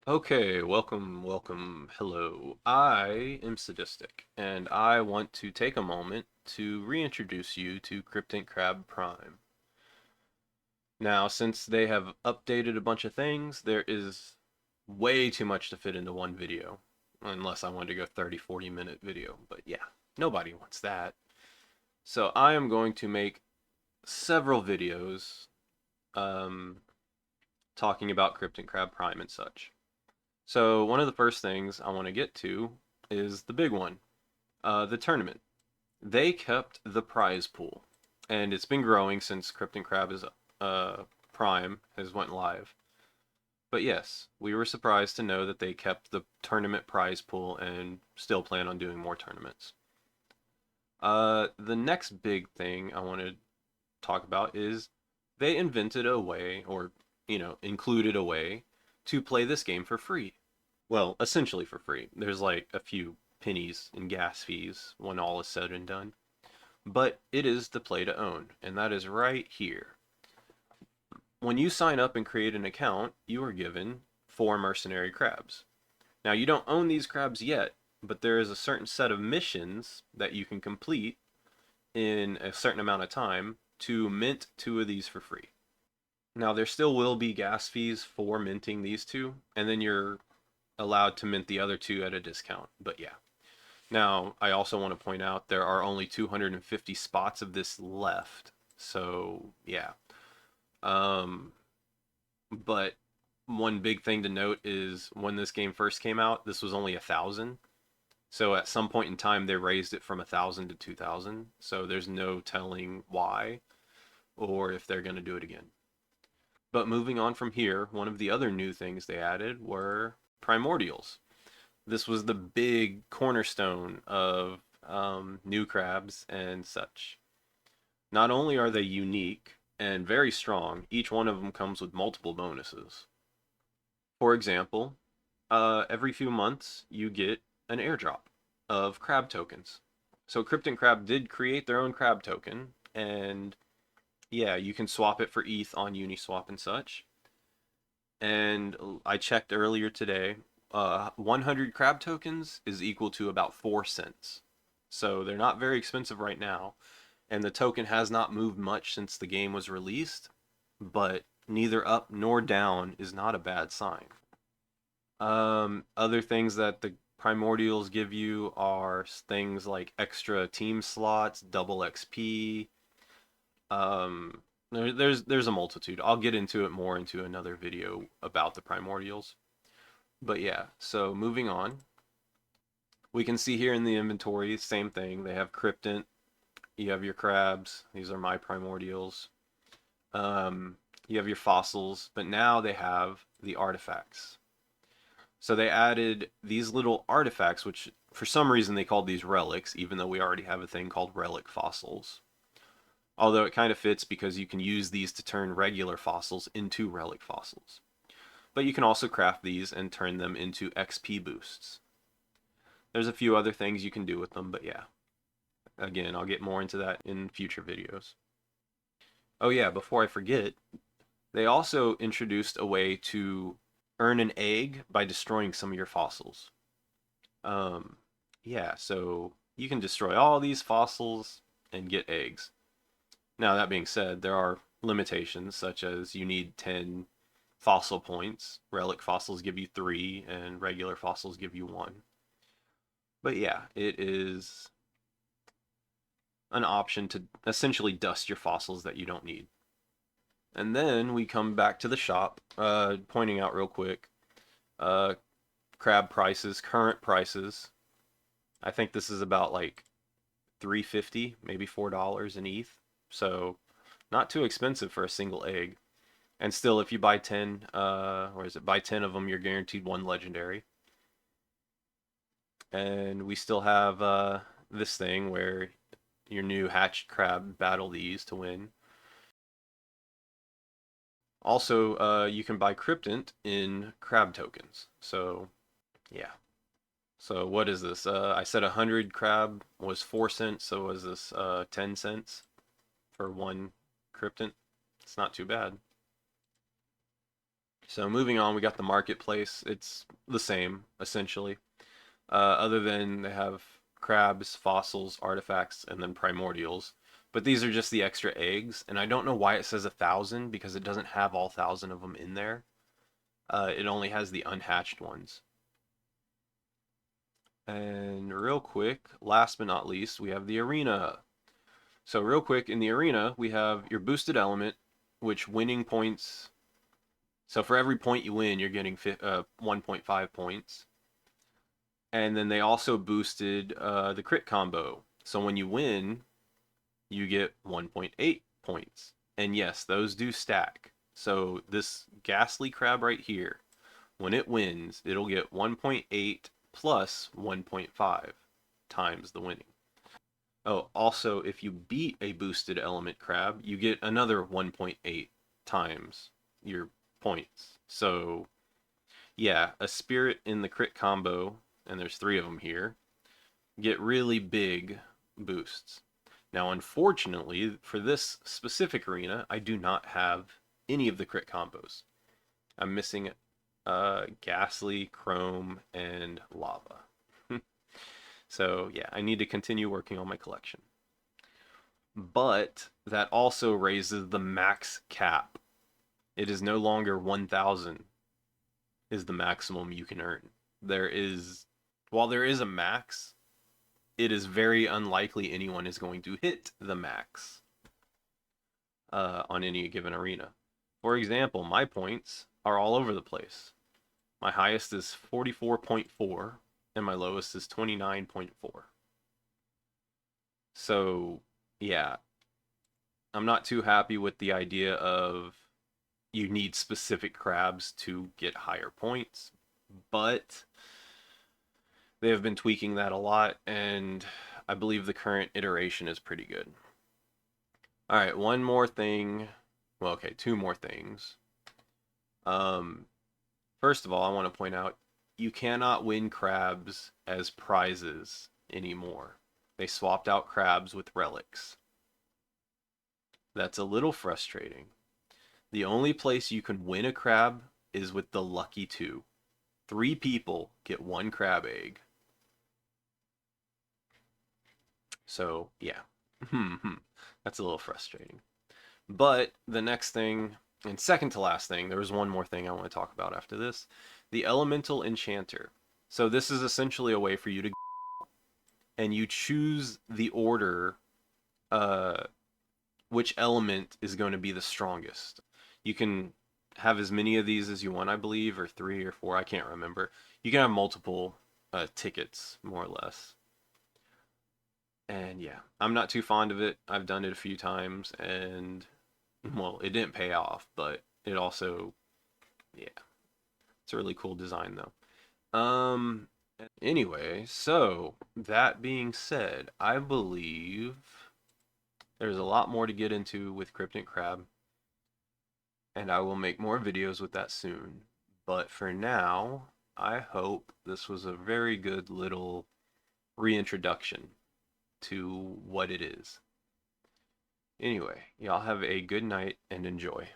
Okay, welcome, hello. I am Sadistic, and I want to take a moment to reintroduce you to Cryptant Crab Prime. Now, since they have updated a bunch of things, there is way too much to fit into one video. Unless I wanted to go 30-40 minute video, but yeah, nobody wants that. So I am going to make several videos um, talking about Cryptant Crab Prime and such. So one of the first things I want to get to is the big one, the tournament. They kept the prize pool, and it's been growing since Crypton Crab is Prime has went live. But yes, we were surprised to know that they kept the tournament prize pool and still plan on doing more tournaments. The next big thing I want to talk about is they invented a way, or included a way to play this game for free. Well, essentially for free. There's like a few pennies in gas fees when all is said and done. But it is the play to own, and that is right here. When you sign up and create an account, you are given 4 mercenary crabs. Now, you don't own these crabs yet, but there is a certain set of missions that you can complete in a certain amount of time to mint 2 of these for free. Now, there still will be gas fees for minting these 2, and then you're allowed to mint the other 2 at a discount. But yeah. Now, I also want to point out there are only 250 spots of this left. So, yeah. Um, but one big thing to note is when this game first came out, this was only 1,000. So at some point in time, they raised it from 1,000 to 2,000. So there's no telling why or if they're going to do it again. But moving on from here, one of the other new things they added were primordials. This was the big cornerstone of new crabs and such. Not only are they unique and very strong, each one of them comes with multiple bonuses. For example, every few months you get an airdrop of crab tokens. So Cryptant Crab did create their own crab token, and yeah, you can swap it for ETH on Uniswap and such. And I checked earlier today, 100 crab tokens is equal to about 4 cents. So they're not very expensive right now, and the token has not moved much since the game was released, but neither up nor down is not a bad sign. Other things that the primordials give you are things like extra team slots, double XP. Um, there's a multitude. I'll get into it more into another video about the primordials. But yeah, so moving on. We can see here in the inventory, same thing. They have Cryptant. You have your crabs. These are my primordials. You have your fossils, but now they have the artifacts. So they added these little artifacts, which for some reason they called these relics, even though we already have a thing called relic fossils. Although it kind of fits because you can use these to turn regular fossils into relic fossils. But you can also craft these and turn them into XP boosts. There's a few other things you can do with them, but yeah. Again, I'll get more into that in future videos. Oh yeah, before I forget, they also introduced a way to earn an egg by destroying some of your fossils. Um, yeah, so you can destroy all these fossils and get eggs. Now, that being said, there are limitations, such as you need 10 fossil points. Relic fossils give you 3, and regular fossils give you 1. But yeah, it is an option to essentially dust your fossils that you don't need. And then we come back to the shop, pointing out real quick, crab prices, current prices. I think this is about like $3.50, maybe $4 in ETH. So not too expensive for a single egg. And still, if you buy 10, or is it buy 10 of them, you're guaranteed 1 legendary. And we still have this thing where your new hatched crab battle these to win. Also, you can buy Cryptant in crab tokens. So, yeah. So what is this? I said 100 crab was 4 cents, so was this 10 cents? for one Cryptant. It's not too bad. So moving on, we got the marketplace. It's the same, essentially. Other than they have crabs, fossils, artifacts, and then primordials. But these are just the extra eggs, and I don't know why it says 1,000 because it doesn't have all 1,000 of them in there. It only has the unhatched ones. And real quick, last but not least, we have the arena. So real quick, in the arena, we have your boosted element, which winning points. So for every point you win, you're getting 1.5 points. And then they also boosted the crit combo. So when you win, you get 1.8 points. And yes, those do stack. So this ghastly crab right here, when it wins, it'll get 1.8 plus 1.5 times the winning. Oh, also, if you beat a boosted element crab, you get another 1.8 times your points. So, yeah, a spirit in the crit combo, and there's 3 of them here, get really big boosts. Now, unfortunately, for this specific arena, I do not have any of the crit combos. I'm missing Ghastly, Chrome, and Lava. So, yeah, I need to continue working on my collection. But that also raises the max cap. It is no longer 1,000 is the maximum you can earn. While there is a max, it is very unlikely anyone is going to hit the max on any given arena. For example, my points are all over the place. My highest is 44.4 and my lowest is 29.4. So, yeah, I'm not too happy with the idea of you need specific crabs to get higher points, but they have been tweaking that a lot, and I believe the current iteration is pretty good. All right, one more thing. Well, okay, 2 more things. First of all, I want to point out you cannot win crabs as prizes anymore. They swapped out crabs with relics. That's a little frustrating. The only place you can win a crab is with the lucky 2. 3 people get 1 crab egg. So, yeah. That's a little frustrating. But the next thing, and second to last thing, there was one more thing I want to talk about after this. The Elemental Enchanter. So this is essentially a way for you to and you choose the order which element is going to be the strongest. You can have as many of these as you want, I believe, or 3 or 4, I can't remember. You can have multiple tickets, more or less. And yeah, I'm not too fond of it. I've done it a few times, and well, it didn't pay off, but it also, yeah, it's a really cool design though. Anyway, so that being said, I believe there's a lot more to get into with Cryptant Crab, and I will make more videos with that soon. But for now, I hope this was a very good little reintroduction to what it is. Anyway, y'all have a good night and enjoy.